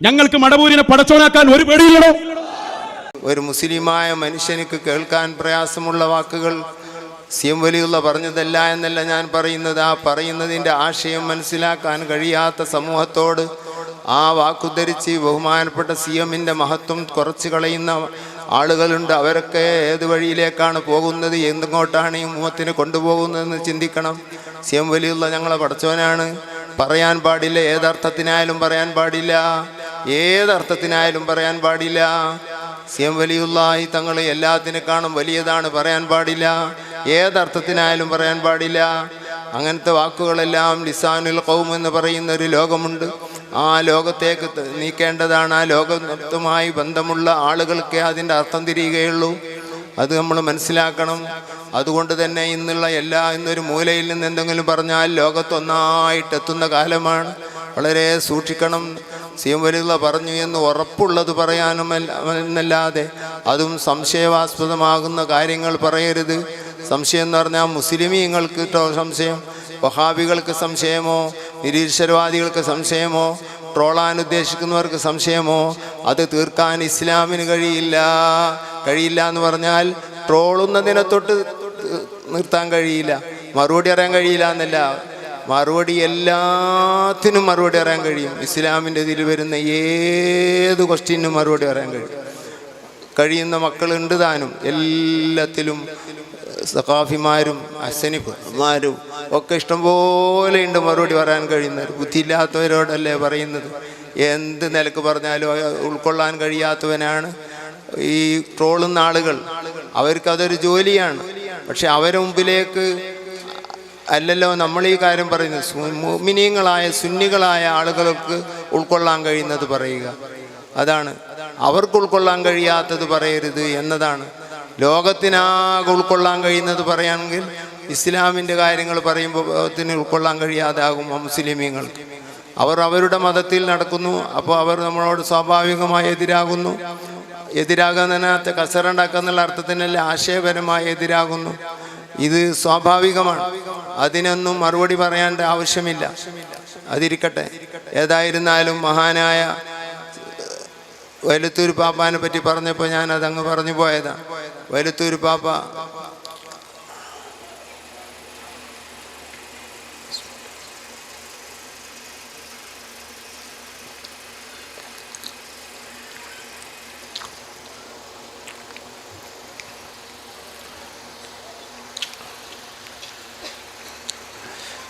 ഞങ്ങൾക്ക് മടവൂരിനെ പടച്ചോനാക്കാൻ ഒരു പേടിയില്ലടോ. ഒരു മുസ്ലിമായ മനുഷ്യനിക്ക് കേൾക്കാൻ പ്രയാസമുള്ള വാക്കുകൾ CM വലിയുള്ള പറഞ്ഞതല്ല എന്നല്ല ഞാൻ പറയുന്നത്. ആ പറയുന്നതിൻ്റെ ആശയം മനസ്സിലാക്കാൻ കഴിയാത്ത സമൂഹത്തോട് ആ വാക്കുദ്ധരിച്ച് ബഹുമാനപ്പെട്ട CMൻ്റെ മഹത്വം കുറച്ച് കളയുന്ന ആളുകളുണ്ട്. അവരൊക്കെ ഏത് വഴിയിലേക്കാണ് പോകുന്നത്, എന്തുകൊണ്ടാണ് ഈ ഉമ്മത്തിനെ കൊണ്ടുപോകുന്നതെന്ന് ചിന്തിക്കണം. CM വലിയുള്ള ഞങ്ങളെ പടച്ചവനാണ്. പറയാൻ പാടില്ല, ഏതർത്ഥത്തിനായാലും പറയാൻ പാടില്ല, ഏതർത്ഥത്തിനായാലും പറയാൻ പാടില്ല. CM വലിയുള്ളാഹി തങ്ങൾ എല്ലാത്തിനേക്കാളും വലിയതാണ്, പറയാൻ പാടില്ല, ഏതർത്ഥത്തിനായാലും പറയാൻ പാടില്ല. അങ്ങനത്തെ വാക്കുകളെല്ലാം ലിസാനുൽ ഖൗം എന്ന് പറയുന്ന ഒരു ലോകമുണ്ട്. ആ ലോകത്തേക്ക് നീക്കേണ്ടതാണ്. ആ ലോകത്തുമായി ബന്ധമുള്ള ആളുകൾക്ക് അതിൻ്റെ അർത്ഥം തിരിയുകയുള്ളൂ. അത് നമ്മൾ മനസ്സിലാക്കണം. അതുകൊണ്ട് തന്നെ ഇന്നൊരു മൂലയിൽ നിന്ന് എന്തെങ്കിലും പറഞ്ഞാൽ ലോകത്തൊന്നായിട്ടെത്തുന്ന കാലമാണ്. വളരെ സൂക്ഷിക്കണം. CM വലിയുള്ള പറഞ്ഞു എന്ന് ഉറപ്പുള്ളത് പറയാനും എന്നല്ലാതെ അതും സംശയാസ്പദമാകുന്ന കാര്യങ്ങൾ പറയരുത്. സംശയം എന്ന് പറഞ്ഞാൽ മുസ്ലിമീങ്ങൾക്ക് സംശയം, വഹാബികൾക്ക് സംശയമോ, നിരീശ്വരവാദികൾക്ക് സംശയമോ, ട്രോളാൻ ഉദ്ദേശിക്കുന്നവർക്ക് സംശയമോ, അത് തീർക്കാൻ ഇസ്ലാമിന് കഴിയില്ല എന്ന് പറഞ്ഞാൽ ട്രോളുന്നതിനെ തൊട്ട് നിർത്താൻ കഴിയില്ല, മറുപടി അറിയാൻ കഴിയില്ല എന്നല്ല, മറുപടി എല്ലാത്തിനും മറുപടി അറിയാൻ കഴിയും. ഇസ്ലാമിൻ്റെ ഇതിൽ വരുന്ന ഏത് ക്വസ്റ്റ്യനും മറുപടി അറിയാൻ കഴിയുന്ന മക്കളുണ്ട് താനും. എല്ലാത്തിലും സഖാഫിമാരും അസനിഫുമാരും ഒക്കെ ഇഷ്ടംപോലെ ഉണ്ട് മറുപടി പറയാൻ കഴിയുന്നവർ. ബുദ്ധിയില്ലാത്തവരോടല്ലേ പറയുന്നത്. എന്ത് നിലക്ക് പറഞ്ഞാലും ഉൾക്കൊള്ളാൻ കഴിയാത്തവനാണ് ഈ ട്രോളുന്ന ആളുകൾ. അവർക്കതൊരു ജോലിയാണ്. പക്ഷെ അവരെ മുമ്പിലേക്ക് അല്ലല്ലോ നമ്മൾ ഈ കാര്യം പറയുന്നത്. മുഅ്മിനീങ്ങളായ സുന്നികളായ ആളുകൾക്ക് ഉൾക്കൊള്ളാൻ കഴിയുന്നത് പറയുക, അതാണ്. അവർക്ക് ഉൾക്കൊള്ളാൻ കഴിയാത്തത് പറയരുത് എന്നതാണ്. ലോകത്തിനാകെ ഉൾക്കൊള്ളാൻ കഴിയുന്നത് പറയുകയാണെങ്കിൽ ഇസ്ലാമിൻ്റെ കാര്യങ്ങൾ പറയുമ്പോൾ ഉൾക്കൊള്ളാൻ കഴിയാതാകും മുസ്ലിമീങ്ങൾക്ക്. അവർ അവരുടെ മതത്തിൽ നടക്കുന്നു. അപ്പോൾ അവർ നമ്മളോട് സ്വാഭാവികമായി എതിരാകുന്നതിനകത്ത് കസറുണ്ടാക്കുക എന്നുള്ള അർത്ഥത്തിനല്ല, ആശയപരമായി എതിരാകുന്നു. ഇത് സ്വാഭാവികമാണ്. അതിനൊന്നും മറുപടി പറയേണ്ട ആവശ്യമില്ല. അതിരിക്കട്ടെ. ഏതായിരുന്നാലും മഹാനായ വൈലത്തൂർ പാപ്പാനെ പറ്റി പറഞ്ഞപ്പോൾ ഞാനതങ്ങ് പറഞ്ഞു പോയതാണ്. വൈലത്തൂർ പാപ്പ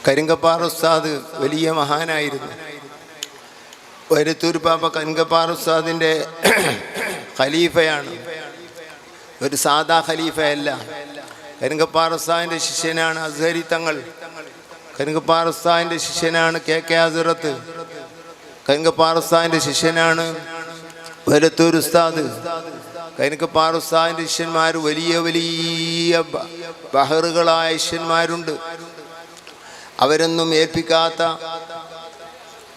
കരിങ്കപ്പാറ ഉസ്താദ് വലിയ മഹാനായിരുന്നു. വൈലത്തൂർ പാപ്പ കരിങ്കപ്പാറ ഉസ്താദിൻ്റെ ഖലീഫയാണ്. ഒരു സാദാ ഖലീഫയല്ല. കരിങ്കപ്പാറ ഉസ്താദിൻ്റെ ശിഷ്യനാണ് അസ്ഹരി തങ്ങൾ. കരിങ്കപ്പാറ ഉസ്താദിൻ്റെ ശിഷ്യനാണ് KK ഹസ്രത്ത്. കരിങ്കപ്പാറ ഉസ്താദിൻ്റെ ശിഷ്യനാണ് വൈലത്തൂർ ഉസ്താദ്. കരിങ്കപ്പാറ ഉസ്താദിൻ്റെ ശിഷ്യന്മാർ വലിയ ബഹറുകളായ ശിഷ്യന്മാരുണ്ട്. അവരൊന്നും ഏൽപ്പിക്കാത്ത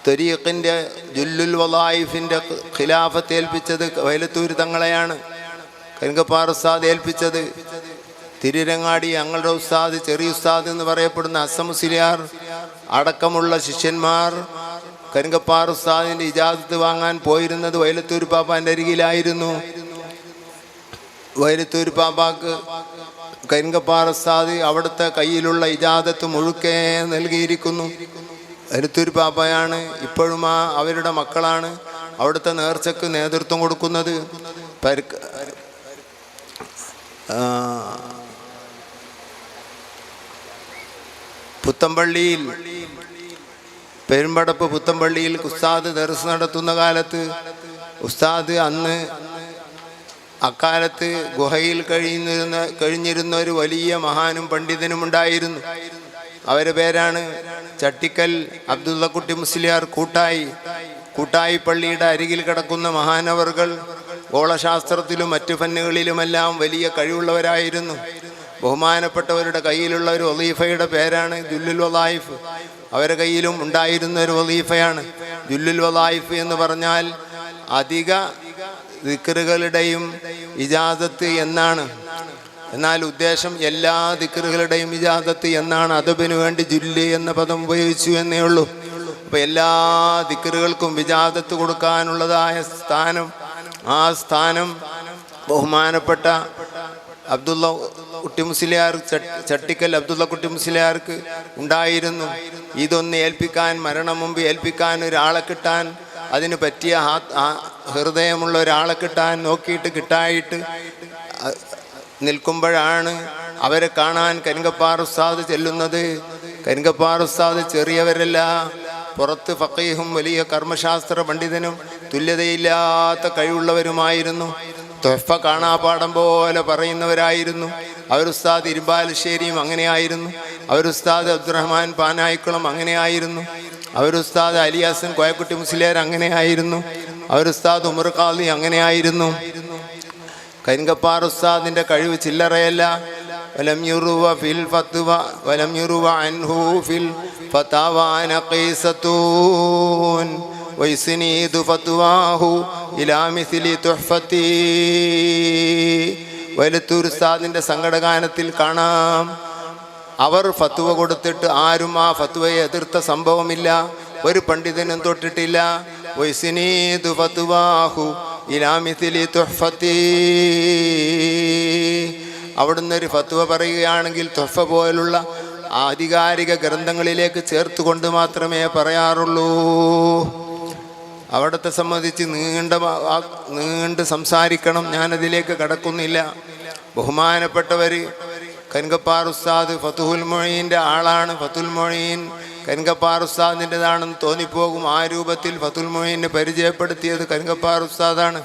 തരീഖിൻ്റെ ജുല്ലുൽ വലായിഫിൻ്റെ ഖിലാഫത്ത് ഏൽപ്പിച്ചത് വൈലത്തൂർ തങ്ങളെയാണ്. കരിങ്കപ്പാറ ഉസ്താദ് ഏൽപ്പിച്ചത്. തിരുരങ്ങാടി ഞങ്ങളുടെ ഉസ്താദ്, ചെറിയ ഉസ്താദ് എന്ന് പറയപ്പെടുന്ന അസമുസ്ലിയാർ അടക്കമുള്ള ശിഷ്യന്മാർ കരിങ്കപ്പാറ ഉസ്താദിൻ്റെ ഇജാസത്ത് വാങ്ങാൻ പോയിരുന്നത് വൈലത്തൂർ പാപ്പാൻ്റെ അരികിലായിരുന്നു. വൈലത്തൂർ പാപ്പാക്ക് കരിങ്കപ്പാറ ഉസ്താദ് അവിടുത്തെ കയ്യിലുള്ള ഇജാസത്ത് മുഴുക്കെ നൽകിയിരിക്കുന്നു. വൈലത്തൂർ പാപ്പയാണ്. ഇപ്പോഴും അവരുടെ മക്കളാണ് അവിടുത്തെ നേർച്ചക്ക് നേതൃത്വം കൊടുക്കുന്നത്. പുത്തമ്പള്ളിയിൽ, പെരുമ്പടപ്പ് പുത്തമ്പള്ളിയിൽ ഉസ്താദ് ദർസ് നടത്തുന്ന കാലത്ത് ഉസ്താദ് അക്കാലത്ത് ഗുഹയിൽ കഴിഞ്ഞിരുന്ന ഒരു വലിയ മഹാനും പണ്ഡിതനും ഉണ്ടായിരുന്നു. അവരുടെ പേരാണ് ചട്ടിക്കൽ അബ്ദുള്ളക്കുട്ടി മുസ്ലിയാർ കൂട്ടായി പള്ളിയുടെ അരികിൽ കിടക്കുന്ന മഹാനവർകൾ. ഗോളശാസ്ത്രത്തിലും മറ്റു ഫന്നുകളിലുമെല്ലാം വലിയ കഴിവുള്ളവരായിരുന്നു. ബഹുമാനപ്പെട്ടവരുടെ കയ്യിലുള്ള ഒരു വളീഫയുടെ പേരാണ് ജുല്ലുൽ വലായിഫ്. അവരുടെ കയ്യിലും ഉണ്ടായിരുന്ന ഒരു വളീഫയാണ് ജുല്ലുൽ വലായിഫ് എന്ന് പറഞ്ഞാൽ അധിക ദിക്റുകളുടെയും ഇജാസത്ത് എന്നാണ്. എന്നാൽ ഉദ്ദേശം എല്ലാ ദിക്റുകളുടെയും ഇജാസത്ത് എന്നാണ്. അദബിന് വേണ്ടി ജുല്ല് എന്ന പദം ഉപയോഗിച്ചു എന്നേ ഉള്ളൂ. അപ്പോൾ എല്ലാ ദിക്റുകൾക്കും വിജാദത്ത് കൊടുക്കാനുള്ളതായ സ്ഥാനം, ആ സ്ഥാനം ബഹുമാനപ്പെട്ട അബ്ദുള്ള കുട്ടി മുസ്ലിയാർ, ചട്ടിക്കൽ അബ്ദുള്ള കുട്ടി മുസ്ലിയാർക്ക് ഉണ്ടായിരുന്നു. ഇതൊന്ന് ഏൽപ്പിക്കാൻ, മരണം മുമ്പ് ഏൽപ്പിക്കാൻ ഒരാളെ കിട്ടാൻ, അതിന് പറ്റിയ ഹൃദയമുള്ള ഒരാളെ കിട്ടാൻ നോക്കിയിട്ട് കിട്ടായിട്ട് നിൽക്കുമ്പോഴാണ് അവരെ കാണാൻ കരിങ്കപ്പാറ ഉസ്താദ് ചെല്ലുന്നത്. കരിങ്കപ്പാറ ഉസ്താദ് ചെറിയവരല്ല, പുറത്ത് ഫഖീഹും വലിയ കർമ്മശാസ്ത്ര പണ്ഡിതനും തുല്യതയില്ലാത്ത കഴിവുള്ളവരുമായിരുന്നു. തൊഹ്ഫ കാണാപാഠം പോലെ പറയുന്നവരായിരുന്നു. അവരുസ്താദ് ഇരുമ്പാലശ്ശേരിയും അങ്ങനെയായിരുന്നു. അവരുസ്താദ് അബ്ദുറഹ്മാൻ പാനായിക്കുളം അങ്ങനെയായിരുന്നു. അവരുസ്താദ് അലി ഹസൻ കോയക്കുട്ടി മുസ്ലിയാർ അങ്ങനെയായിരുന്നു. അവരുസ്താദ് ഉമർ ഖാദി അങ്ങനെയായിരുന്നു. കരിങ്കപ്പാറ ഉസ്താദിൻ്റെ കഴിവ് ചില്ലറയല്ല. വലം യുറുവ ഫിൽ ഫത്വ വലം യുറുവ അൻഹു ഫിൽ ഫതാവ നഖീസതൂൻ വൈസ്നീദു ഫത്വാഹു ഇലാ മിസ്ലി തുഹ്ഫതി. വലത്തൂർ ഉസ്താദിൻ്റെ സങ്കടഗാനത്തിൽ കാണാം, അവർ ഫത്വ കൊടുത്തിട്ട് ആരും ആ ഫത്വയെ എതിർത്ത സംഭവമില്ല, ഒരു പണ്ഡിതനും തൊട്ടിട്ടില്ല. വൈസ്നീദു ഫത്വാഹു ഇലാ മിസ്ലി തുഹ്ഫതി. അവിടുന്ന് ഒരു ഫത്വ പറയുകയാണെങ്കിൽ തുഹ്ഫ പോലുള്ള ആധികാരിക ഗ്രന്ഥങ്ങളിലേക്ക് ചേർത്തുകൊണ്ട് മാത്രമേ പറയാറുള്ളൂ. അവിടത്തെ സംബന്ധിച്ച് നീണ്ട് സംസാരിക്കണം, ഞാനതിലേക്ക് കടക്കുന്നില്ല. ബഹുമാനപ്പെട്ടവർ കരിങ്കപ്പാറ ഉസ്താദ് ഫതുഹുൽ മൊഴീൻ്റെ ആളാണ്. ഫതുൽ മൊഴീൻ കരിങ്കപ്പാറ ഉസ്താദിൻ്റെതാണെന്ന് തോന്നിപ്പോകും. ആ രൂപത്തിൽ ഫതുൽ മൊഴീനെ പരിചയപ്പെടുത്തിയത് കരിങ്കപ്പാറ ഉസ്താദാണ്.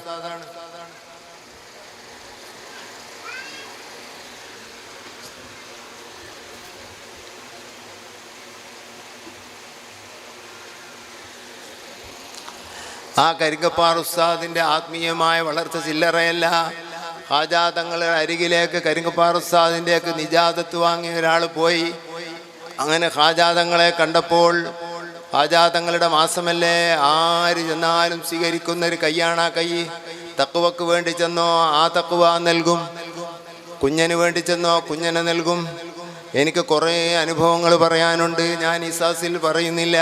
ആ കരിങ്കപ്പാറ ഉസ്താദിൻ്റെ ആത്മീയമായ വളർച്ച ചില്ലറയല്ല. ഖാജാ തങ്ങളുടെ അരികിലേക്ക് കരിങ്കപ്പാറ ഉസ്താദിൻ്റെയൊക്കെ നിജാദത്ത് വാങ്ങിയ ഒരാൾ പോയി. അങ്ങനെ ഖാജാ തങ്ങളെ കണ്ടപ്പോൾ, ഖാജാ തങ്ങളുടെ മാസമല്ലേ, ആര് ചെന്നാലും സ്വീകരിക്കുന്നൊരു കയ്യാണ് ആ കൈ. തഖ്വക്ക് വേണ്ടി ചെന്നോ ആ തഖ്വ നൽകും, കുഞ്ഞന് വേണ്ടി ചെന്നോ കുഞ്ഞനെ നൽകും. എനിക്ക് കുറേ അനുഭവങ്ങൾ പറയാനുണ്ട്, ഞാൻ ഇസാസിൽ പറയുന്നില്ല.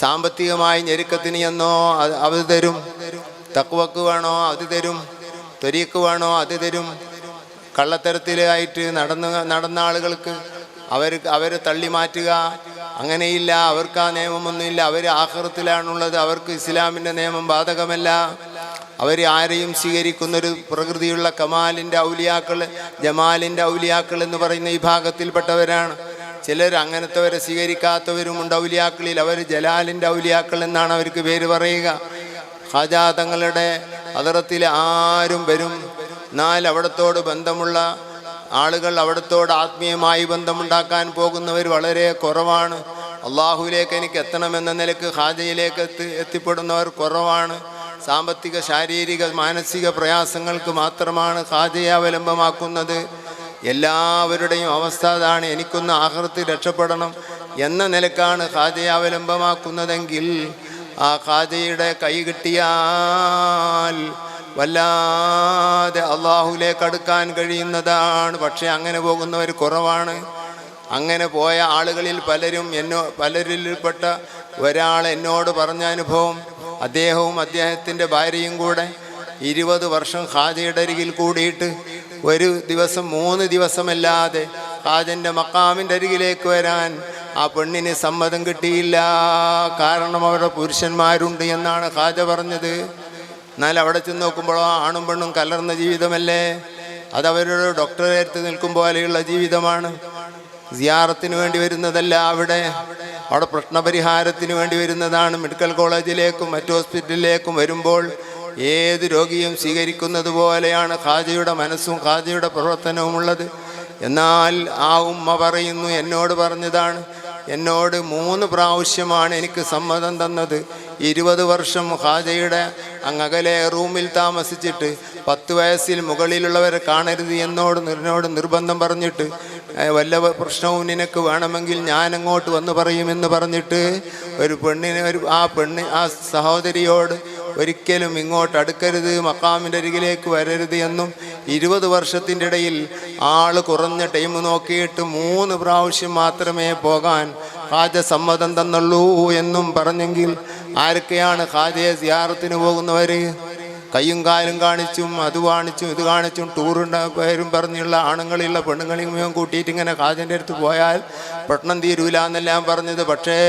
സാമ്പത്തികമായി ഞെരുക്കത്തിന് എന്നോ അത് തരും, തഖ്വക്ക് വേണോ അത് തരും, ത്വരീക്ക് വേണോ അത് തരും. കള്ളത്തരത്തിലായിട്ട് നടന്ന ആളുകൾക്ക് അവരെ തള്ളി മാറ്റുക, അങ്ങനെയില്ല. അവർക്ക് ആ നിയമമൊന്നുമില്ല. അവർ ആഖിറത്തിലാണുള്ളത്. അവർക്ക് ഇസ്ലാമിൻ്റെ നിയമം ബാധകമല്ല. അവർ ആരെയും സ്വീകരിക്കുന്നൊരു പ്രകൃതിയുള്ള കമാലിൻ്റെ ഔലിയാക്കൾ, ജമാലിൻ്റെ ഔലിയാക്കൾ എന്ന് പറയുന്ന ഈ ഭാഗത്തിൽപ്പെട്ടവരാണ്. ചിലർ അങ്ങനത്തെവരെ സ്വീകരിക്കാത്തവരുമുണ്ട് ഔലിയാക്കളിൽ. അവർ ജലാലിൻ്റെ ഔലിയാക്കൾ എന്നാണ് അവർക്ക് പേര് പറയുക. ഖാജാ തങ്ങളുടെ ഹദറത്തിൽ ആരും വരും. എന്നാൽ അവിടത്തോട് ബന്ധമുള്ള ആളുകൾ, അവിടത്തോട് ആത്മീയമായി ബന്ധമുണ്ടാക്കാൻ പോകുന്നവർ വളരെ കുറവാണ്. അള്ളാഹുവിലേക്ക് എനിക്ക് എത്തണമെന്ന നിലക്ക് ഖാജയിലേക്ക് എത്തിപ്പെടുന്നവർ കുറവാണ്. സാമ്പത്തിക, ശാരീരിക, മാനസിക പ്രയാസങ്ങൾക്ക് മാത്രമാണ് ഖാജയെ അവലംബമാക്കുന്നത്. എല്ലാവരുടെയും അവസ്ഥ അതാണ്. എനിക്കൊന്ന് ആഖിറത്തിൽ രക്ഷപ്പെടണം എന്ന നിലക്കാണ് ഖാജയെ അവലംബമാക്കുന്നതെങ്കിൽ ആ ഖാജയുടെ കൈ കിട്ടിയാൽ വല്ലാതെ അള്ളാഹുലേക്ക് അടുക്കാൻ കഴിയുന്നതാണ്. പക്ഷേ അങ്ങനെ പോകുന്നവർ കുറവാണ്. അങ്ങനെ പോയ ആളുകളിൽ പലരിൽപ്പെട്ട ഒരാൾ എന്നോട് പറഞ്ഞ അനുഭവം, അദ്ദേഹവും അദ്ദേഹത്തിൻ്റെ ഭാര്യയും കൂടെ 20 വർഷം ഖാജയുടെ അരികിൽ കൂടിയിട്ട് ഒരു ദിവസം 3 ദിവസമല്ലാതെ ഖാജൻ്റെ മക്കാമിൻ്റെ അരികിലേക്ക് വരാൻ ആ പെണ്ണിന് സമ്മതം കിട്ടിയില്ല. കാരണം അവിടെ പുരുഷന്മാരുണ്ട് എന്നാണ് ഖാജ പറഞ്ഞത്. എന്നാൽ അവിടെ ചെന്ന് നോക്കുമ്പോഴോ ആണും പെണ്ണും കലർന്ന ജീവിതമല്ലേ. അതവരുടെ ഡോക്ടറെ അടുത്ത് നിൽക്കും പോലെയുള്ള ജീവിതമാണ്. സിയാറത്തിന് വേണ്ടി വരുന്നതല്ല. അവിടെ പ്രശ്നപരിഹാരത്തിന് വേണ്ടി വരുന്നതാണ്. മെഡിക്കൽ കോളേജിലേക്കും മറ്റു ഹോസ്പിറ്റലിലേക്കും വരുമ്പോൾ ഏത് രോഗിയും സ്വീകരിക്കുന്നത് പോലെയാണ് ഖാജയുടെ മനസ്സും ഖാജയുടെ പ്രവർത്തനവും ഉള്ളത്. എന്നാൽ ആ ഉമ്മ പറയുന്നു, എന്നോട് പറഞ്ഞതാണ്, എന്നോട് 3 പ്രാവശ്യമാണ് എനിക്ക് സമ്മതം തന്നത്. 20 വർഷം ഖാജയുടെ അങ്ങകലെ റൂമിൽ താമസിച്ചിട്ട് 10 വയസ്സിൽ മുകളിലുള്ളവരെ കാണരുത് എന്നോട് നിർബന്ധം പറഞ്ഞിട്ട്, വല്ല പ്രശ്നവും നിനക്ക് വേണമെങ്കിൽ ഞാൻ അങ്ങോട്ട് വന്ന് പറയുമെന്ന് പറഞ്ഞിട്ട് ആ സഹോദരിയോട് ഒരിക്കലും ഇങ്ങോട്ട് അടുക്കരുത്, മക്കാമിൻ്റെ അരികിലേക്ക് വരരുത് എന്നും 20 വർഷത്തിൻ്റെ ഇടയിൽ ആള് കുറഞ്ഞ ടൈം നോക്കിയിട്ട് 3 പ്രാവശ്യം മാത്രമേ പോകാൻ ഖാജ സമ്മതം തന്നുള്ളൂ എന്നും പറഞ്ഞെങ്കിൽ ആരൊക്കെയാണ് ഖാജയെ സിയാറത്തിന് പോകുന്നവർ? കയ്യും കാലും കാണിച്ചും അത് കാണിച്ചും ഇത് കാണിച്ചും ടൂറുണ്ട പേരും പറഞ്ഞുള്ള ആണുങ്ങളുള്ള പെണ്ണുങ്ങളെയും കൂട്ടിയിട്ട് ഇങ്ങനെ ഖാജൻ്റെ അടുത്ത് പോയാൽ പ്രശ്നം തീരൂല എന്നെല്ലാം പറഞ്ഞത്. പക്ഷേ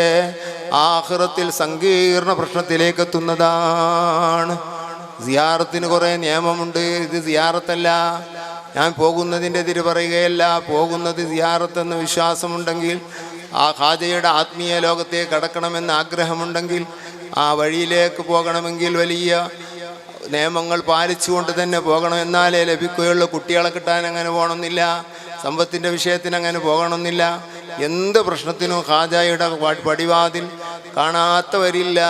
ആഖിറത്തിൽ സങ്കീർണ പ്രശ്നത്തിലേക്ക് എത്തുന്നതാണ്. സിയാറത്തിന് കുറേ നിയമമുണ്ട്. ഇത് സിയാറത്തല്ല. ഞാൻ പോകുന്നതിൻ്റെ എതിര് പറയുകയല്ല. പോകുന്നത് സിയാറത്തെന്ന് വിശ്വാസമുണ്ടെങ്കിൽ, ആ ഖാജയുടെ ആത്മീയ ലോകത്തേക്ക് കടക്കണമെന്ന് ആഗ്രഹമുണ്ടെങ്കിൽ, ആ വഴിയിലേക്ക് പോകണമെങ്കിൽ വലിയ നിയമങ്ങൾ പാലിച്ചുകൊണ്ട് തന്നെ പോകണം. എന്നാലേ ലഭിക്കുകയുള്ളൂ. കുട്ടികളെ കിട്ടാൻ അങ്ങനെ പോകണമെന്നില്ല, സമ്പത്തിൻ്റെ വിഷയത്തിന് അങ്ങനെ പോകണമെന്നില്ല. എന്ത് പ്രശ്നത്തിനും ഖാജയുടെ പടിവാതിൽ കാണാത്തവരില്ല.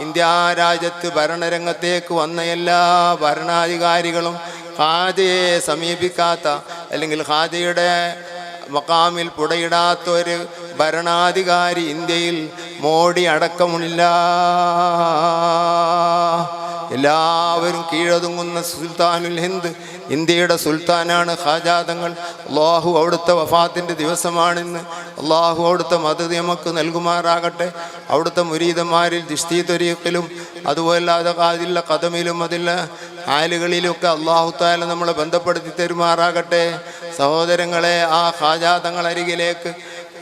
ഇന്ത്യ രാജ്യത്ത് ഭരണരംഗത്തേക്ക് വന്ന എല്ലാ ഭരണാധികാരികളും ഖാജയെ സമീപിക്കാത്ത, അല്ലെങ്കിൽ ഖാജയുടെ മക്കാമിൽ പുടയിടാത്ത ഒരു ഭരണാധികാരി ഇന്ത്യയിൽ മോഡി അടക്കമില്ല. എല്ലാവരും കീഴൊതുങ്ങുന്ന സുൽത്താനുൽ ഹിന്ദ്, ഇന്ത്യയുടെ സുൽത്താനാണ് ഖാജാ തങ്ങൾ. അള്ളാഹു അവിടുത്തെ വഫാത്തിൻ്റെ ദിവസമാണിന്ന്. അള്ളാഹു അവിടുത്തെ മദദ് നമുക്ക് നൽകുമാറാകട്ടെ. അവിടുത്തെ മുരീദന്മാരിൽ ദിഷ്തി ത്വരീഖിലും അതുപോലല്ലാതെ അതില്ല കദമിലും അതില്ല ആലുകളിലൊക്കെ അള്ളാഹു താല നമ്മളെ ബന്ധപ്പെടുത്തി തരുമാറാകട്ടെ. സഹോദരങ്ങളെ, ആ ഖാജാ തങ്ങൾ അരികിലേക്ക്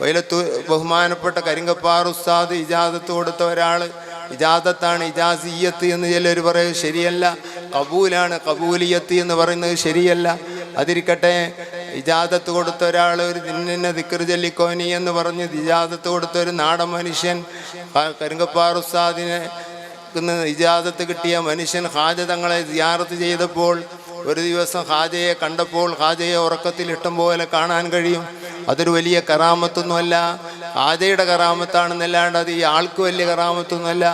വൈലത്തു ബഹുമാനപ്പെട്ട കരിങ്കപ്പാറ ഉസ്താദ് ഇജാദത്ത് കൊടുത്ത ഒരാൾ, ഇജാദത്താണ് ഇജാസിയത്ത് എന്ന് ചിലർ പറയും, ശരിയല്ല. കബൂലാണ്, കബൂലിയത്ത് എന്ന് പറയുന്നത് ശരിയല്ല. അതിരിക്കട്ടെ, ഇജാദത്ത് കൊടുത്ത ഒരാൾ ഒരു നിന്നെ ദിക്ർ ചൊല്ലിക്കോനി എന്ന് പറഞ്ഞ് ഇജാദത്ത് കൊടുത്ത ഒരു നാടൻ മനുഷ്യൻ, കരിങ്കപ്പാറ ഉസ്താദിനെ ഇജാദത്ത് കിട്ടിയ മനുഷ്യൻ ഖാജ തങ്ങളെ സിയാറത്ത് ചെയ്തപ്പോൾ ഒരു ദിവസം ഖാജയെ കണ്ടപ്പോൾ ഖാജയെ ഉറക്കത്തിൽ ഇഷ്ടം പോലെ കാണാൻ കഴിയും. അതൊരു വലിയ കറാമത്തൊന്നുമല്ല, ഖാജയുടെ കറാമത്താണെന്നല്ലാണ്ട് അത് ഈ ആൾക്ക് വലിയ കറാമത്തൊന്നുമല്ല.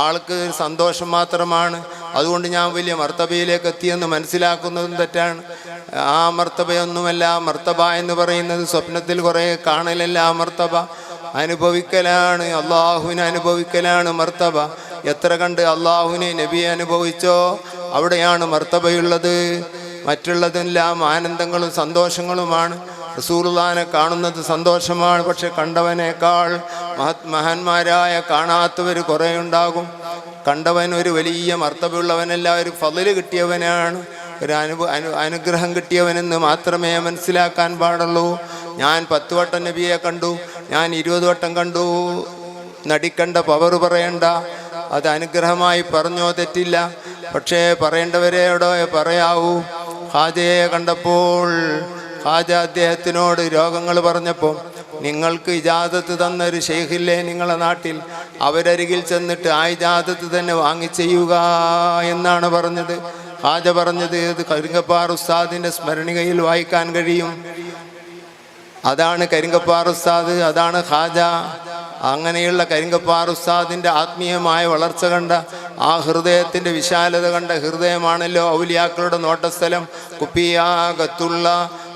ആൾക്ക് ഒരു സന്തോഷം മാത്രമാണ്. അതുകൊണ്ട് ഞാൻ വലിയ മർത്തബയിലേക്ക് എത്തിയെന്ന് മനസ്സിലാക്കുന്നതും തെറ്റാണ്. ആ മർത്തബയൊന്നുമല്ല. മർത്തബ എന്ന് പറയുന്നത് സ്വപ്നത്തിൽ കുറേ കാണലല്ല. ആ മർത്തബ അനുഭവിക്കലാണ്, അള്ളാഹുവിനെ അനുഭവിക്കലാണ് മർത്തബ. എത്ര കണ്ട് അള്ളാഹുവിനെ നബിയെ അനുഭവിച്ചോ അവിടെയാണ് മർത്തബയുള്ളത്. മറ്റുള്ളതെല്ലാം ആനന്ദങ്ങളും സന്തോഷങ്ങളുമാണ്. റസൂലുള്ളാഹിനെ കാണുന്നത് സന്തോഷമാണ്. പക്ഷെ കണ്ടവനേക്കാൾ മഹാന്മാരായ കാണാത്തവർ കുറേ ഉണ്ടാകും. കണ്ടവൻ ഒരു വലിയ മർത്തബയുള്ളവനല്ല, ഒരു ഫളില് കിട്ടിയവനാണ്, ഒരു അനുഗ്രഹം കിട്ടിയവനെന്ന് മാത്രമേ മനസ്സിലാക്കാൻ പാടുള്ളൂ. ഞാൻ 10 വട്ടം നബിയെ കണ്ടു, ഞാൻ 20 വട്ടം കണ്ടു, നടിക്കണ്ട, പവർ പറയണ്ട. അത് അനുഗ്രഹമായി പറഞ്ഞോ തെറ്റില്ല. പക്ഷേ പറയേണ്ടവരെയോടെ പറയാവൂ. ഖാജയെ കണ്ടപ്പോൾ ഖാജ അദ്ദേഹത്തിനോട് രോഗങ്ങൾ പറഞ്ഞപ്പോൾ, നിങ്ങൾക്ക് ഇജാദത്ത് തന്നൊരു ഷെയ്ഖില്ലേ നിങ്ങളുടെ നാട്ടിൽ, അവരരികിൽ ചെന്നിട്ട് ആ ഇജാദത്ത് തന്നെ വാങ്ങിച്ചെയ്യുക എന്നാണ് പറഞ്ഞത്. ഖാജ പറഞ്ഞത് ഇത് കരിങ്കപ്പാറ ഉസ്താദിൻ്റെ സ്മരണികയിൽ വായിക്കാൻ കഴിയും. അതാണ് കരിങ്കപ്പാറ ഉസ്താദ്, അതാണ് ഖാജ. അങ്ങനെയുള്ള കരിങ്കപ്പാറ ഉസ്താദിൻ്റെ ആത്മീയമായ വളർച്ച കണ്ട, ആ ഹൃദയത്തിൻ്റെ വിശാലത കണ്ട ഹൃദയമാണല്ലോ ഔലിയാക്കളുടെ നോട്ടസ്ഥലം. കുപ്പിയാകത്തുള്ള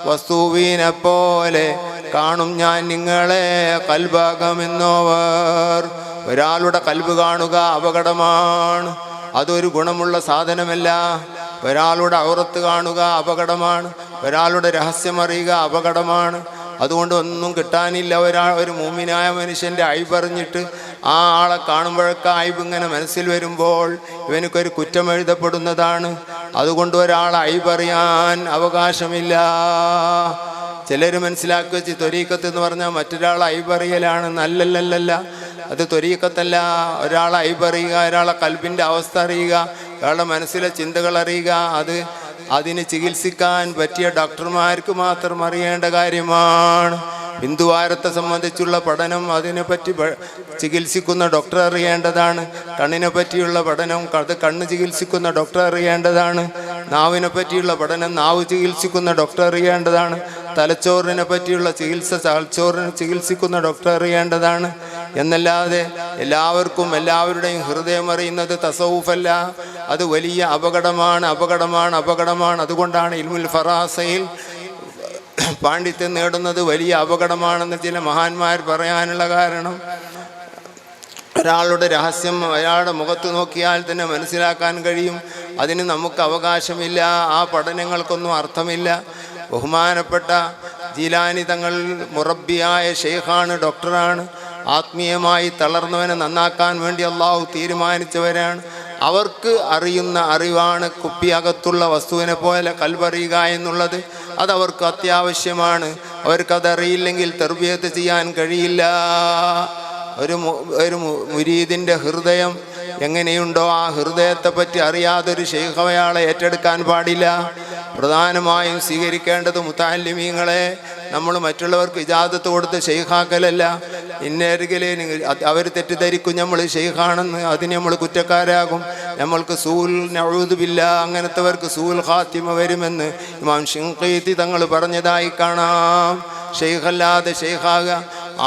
വസ്തുവിനെ പോലെ കാണും ഞാൻ നിങ്ങളെ കൽബാകമെന്നോവർ. ഒരാളുടെ കൽബ് കാണുക അപകടമാണ്. അതൊരു ഗുണമുള്ള സാധനമല്ല. ഒരാളുടെ ഔറത്ത് കാണുക അപകടമാണ്. ഒരാളുടെ രഹസ്യമറിയുക അപകടമാണ്. അതുകൊണ്ട് ഒന്നും കിട്ടാനില്ല. ഒരു മൂമിനായ മനുഷ്യൻ്റെ ഐബറിഞ്ഞിട്ട് ആ ആളെ കാണുമ്പോഴൊക്കെ ഐബ് ഇങ്ങനെ മനസ്സിൽ വരുമ്പോൾ ഇവനക്കൊരു കുറ്റം എഴുതപ്പെടുന്നതാണ്. അതുകൊണ്ട് ഒരാളെ ഐബറിയാൻ അവകാശമില്ല. ചിലർ മനസ്സിലാക്കി വെച്ച് ത്വരീക്കത്ത് എന്ന് പറഞ്ഞാൽ മറ്റൊരാളെ ഐബറിയലാണ്. നല്ലല്ലല്ല, അത് ത്വരീക്കത്തല്ല. ഒരാളെ ഐബറിയുക, ഒരാളെ കൽബിൻ്റെ അവസ്ഥ അറിയുക, ഒരാളുടെ മനസ്സിലെ ചിന്തകൾ അറിയുക, അതിന് ചികിത്സിക്കാൻ പറ്റിയ ഡോക്ടർമാർക്ക് മാത്രം അറിയേണ്ട കാര്യമാണ്. ബിന്ദുവാരത്തെ സംബന്ധിച്ചുള്ള പഠനം അതിനെപ്പറ്റി ചികിത്സിക്കുന്ന ഡോക്ടർ അറിയേണ്ടതാണ്. കണ്ണിനെ പറ്റിയുള്ള പഠനം അത് കണ്ണ് ചികിത്സിക്കുന്ന ഡോക്ടർ അറിയേണ്ടതാണ്. നാവിനെ പറ്റിയുള്ള പഠനം നാവ് ചികിത്സിക്കുന്ന ഡോക്ടർ അറിയേണ്ടതാണ്. തലച്ചോറിനെ പറ്റിയുള്ള ചികിത്സ തലച്ചോറിനെ ചികിത്സിക്കുന്ന ഡോക്ടർ അറിയേണ്ടതാണ്. എന്നല്ലാതെ എല്ലാവർക്കും എല്ലാവരുടെയും ഹൃദയം അറിയുന്നത് തസവുഫല്ല. അത് വലിയ അപകടമാണ്, അപകടമാണ്, അപകടമാണ്. അതുകൊണ്ടാണ് ഇൽമുൽ ഫറാസയിൽ പാണ്ഡിത്യം നേടുന്നത് വലിയ അപകടമാണെന്ന് ചില മഹാന്മാർ പറയാനുള്ള കാരണം, ഒരാളുടെ രഹസ്യം അയാളുടെ മുഖത്ത് നോക്കിയാൽ തന്നെ മനസ്സിലാക്കാൻ കഴിയും. അതിന് നമുക്ക് അവകാശമില്ല. ആ പഠനങ്ങൾക്കൊന്നും അർത്ഥമില്ല. ബഹുമാനപ്പെട്ട ജീലാനി തങ്ങൾ മുറബ്ബിയായ ഷെയ്ഖാണ്, ഡോക്ടറാണ്. ആത്മീയമായി തളർന്നവനെ നന്നാക്കാൻ വേണ്ടി അള്ളാഹു തീരുമാനിച്ചവരാണ്. അവർക്ക് അറിയുന്ന അറിവാണ് കുപ്പിയകത്തുള്ള വസ്തുവിനെ പോലെ കൽവറിയുക എന്നുള്ളത്. അതവർക്ക് അത്യാവശ്യമാണ്. അവർക്കതറിയില്ലെങ്കിൽ തർബിയത്ത് ചെയ്യാൻ കഴിയില്ല. ഒരു മുരീദിൻ്റെ ഹൃദയം എങ്ങനെയുണ്ടോ ആ ഹൃദയത്തെ പറ്റി അറിയാതൊരു ഷെയ്ഖ് അയാളെ ഏറ്റെടുക്കാൻ പാടില്ല. പ്രധാനമായും സ്വീകരിക്കേണ്ടത് മുതഅല്ലിമീങ്ങളെ നമ്മൾ മറ്റുള്ളവർക്ക് ഇജാദത്ത് കൊടുത്ത് ഷെയ്ഖാക്കലല്ല. ഇന്നരികിലെ അവർ തെറ്റിദ്ധരിക്കും നമ്മൾ ഷെയ്ഖാണെന്ന്. അതിന് നമ്മൾ കുറ്റക്കാരാകും. നമ്മൾക്ക് സൂൽ നഊദു ബില്ലാഹ് അങ്ങനത്തെവർക്ക് സൂൽ ഖാത്തിമ വരുമെന്ന് ഇമാം ശിൻഖീത്തി തങ്ങൾ പറഞ്ഞതായി കാണാം. ഷെയ്ഖല്ലാതെ ഷെയ്ഖാകുക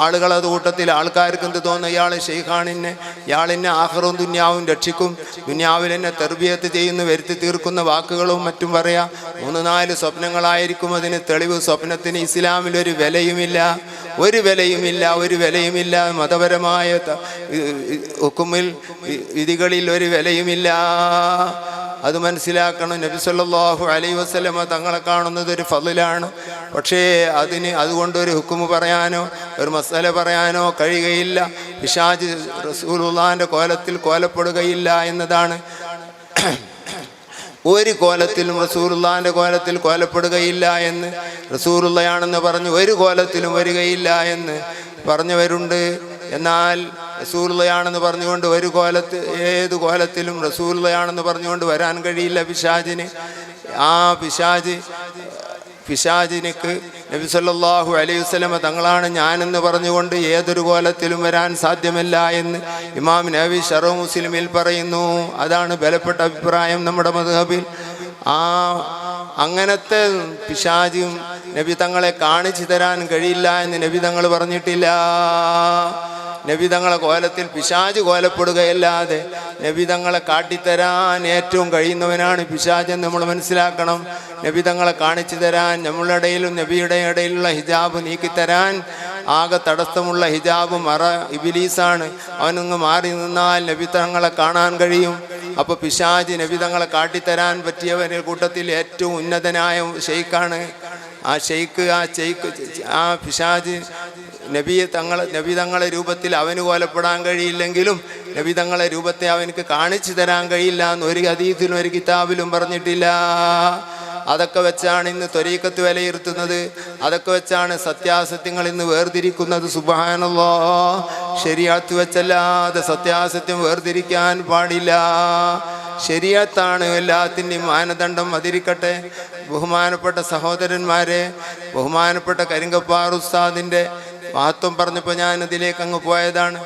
ആളുകളത് കൂട്ടത്തിൽ ആൾക്കാർക്ക് എന്ത് തോന്നുന്നു, ഇയാൾ ഷെയ്ഖാണിന്നെ, ഇയാളിന്നെ ആഖിറവും ദുന്യാവും രക്ഷിക്കും, ദുന്യാവിൽ എന്നെ തർബിയത്ത് ചെയ്യുന്നു, വരുത്തി തീർക്കുന്ന വാക്കുകളും മറ്റും പറയാം. 3-4 സ്വപ്നങ്ങളായിരിക്കും അതിന് തെളിവ്. സ്വപ്നത്തിന് ഇസ്ലാമിൽ ഒരു വിലയുമില്ല, ഒരു വിലയുമില്ല. മതപരമായ ഹുക്കുമിൽ വിധികളിൽ ഒരു വിലയുമില്ല. അത് മനസ്സിലാക്കണം. നബി സല്ലല്ലാഹു അലൈഹി വസല്ലമ തങ്ങളെ കാണുന്നത് ഒരു ഫളിലാണ്. പക്ഷേ അതുകൊണ്ടൊരു ഹുക്കുമ് പറയാനോ ഒരു മസല പറയാനോ കഴിയുകയില്ല. പിശാച് റസൂലുള്ളാഹിൻ്റെ കോലത്തിൽ കോലപ്പെടുകയില്ല എന്നതാണ്. ഒരു കോലത്തിലും റസൂലുള്ളാഹിൻ്റെ കോലത്തിൽ കോലപ്പെടുകയില്ല എന്ന്, റസൂലുള്ളയാണെന്ന് പറഞ്ഞ് ഒരു കോലത്തിലും വരികയില്ല എന്ന് പറഞ്ഞവരുണ്ട്. എന്നാൽ റസൂലുള്ളയാണെന്ന് പറഞ്ഞുകൊണ്ട് ഏത് കോലത്തിലും റസൂലുള്ളയാണെന്ന് പറഞ്ഞുകൊണ്ട് വരാൻ കഴിയില്ല പിശാചിന്. ആ പിശാചിനിക്ക് നബി സല്ലല്ലാഹു അലൈഹി വസല്ലമ തങ്ങളാണ് ഞാനെന്ന് പറഞ്ഞുകൊണ്ട് ഏതൊരു കോലത്തിലും വരാൻ സാധ്യമല്ല എന്ന് ഇമാം നവവി ശറഹ് മുസ്ലിമിൽ പറയുന്നു. അതാണ് ബലപ്പെട്ട അഭിപ്രായം നമ്മുടെ മദ്ഹബിൽ. അങ്ങനത്തെ പിശാചും നബി തങ്ങളെ കാണിച്ചു തരാൻ കഴിയില്ല എന്ന് നബി തങ്ങൾ പറഞ്ഞിട്ടില്ല. നബി തങ്ങളെ കോലത്തിൽ പിശാച് കോലപ്പെടുകയല്ലാതെ നബി തങ്ങളെ കാട്ടിത്തരാൻ ഏറ്റവും കഴിയുന്നവനാണ് പിശാച് എന്ന് നമ്മൾ മനസ്സിലാക്കണം. നബി തങ്ങളെ കാണിച്ചു തരാൻ, നമ്മളുടെ ഇടയിലും നബിയുടെ ഇടയിലുള്ള ഹിജാബ് നീക്കിത്തരാൻ ആകെ തടസ്സമുള്ള ഹിജാബ് മറ ഇബ്ലീസാണ്. അവനങ്ങ് മാറി നിന്നാൽ നബി തങ്ങളെ കാണാൻ കഴിയും. അപ്പോൾ പിശാച് നബി തങ്ങളെ കാട്ടിത്തരാൻ പറ്റിയവരുടെ കൂട്ടത്തിൽ ഏറ്റവും ഉന്നതനായ ഷെയ്ഖാണ്. ആ പിശാച് നബി തങ്ങളെ രൂപത്തിൽ അവന് കോലപ്പെടാൻ കഴിയില്ലെങ്കിലും നബി തങ്ങളെ രൂപത്തെ അവനക്ക് കാണിച്ചു തരാൻ കഴിയില്ല എന്ന് ഒരു ഹദീസിലും ഒരു കിതാബിലും പറഞ്ഞിട്ടില്ല. അതൊക്കെ വെച്ചാണ് ഇന്ന് ത്വരീഖത്ത് വിലയിരുത്തുന്നത്. അതൊക്കെ വെച്ചാണ് സത്യാസത്യങ്ങൾ ഇന്ന് വേർതിരിക്കുന്നത്. സുബ്ഹാനല്ലാഹ്, ശരീഅത്ത് വെച്ചല്ലാതെ സത്യാസത്യം വേർതിരിക്കാൻ പാടില്ല. ശരീഅത്താണ് എല്ലാത്തിൻ്റെയും മാനദണ്ഡം. അതിരിക്കട്ടെ, ബഹുമാനപ്പെട്ട സഹോദരന്മാരെ, ബഹുമാനപ്പെട്ട കരിങ്കപ്പാറ ഉസ്താദിൻ്റെ മഹത്വം പറഞ്ഞപ്പോൾ ഞാൻ അതിലേക്ക് അങ്ങ് പോയതാണ്.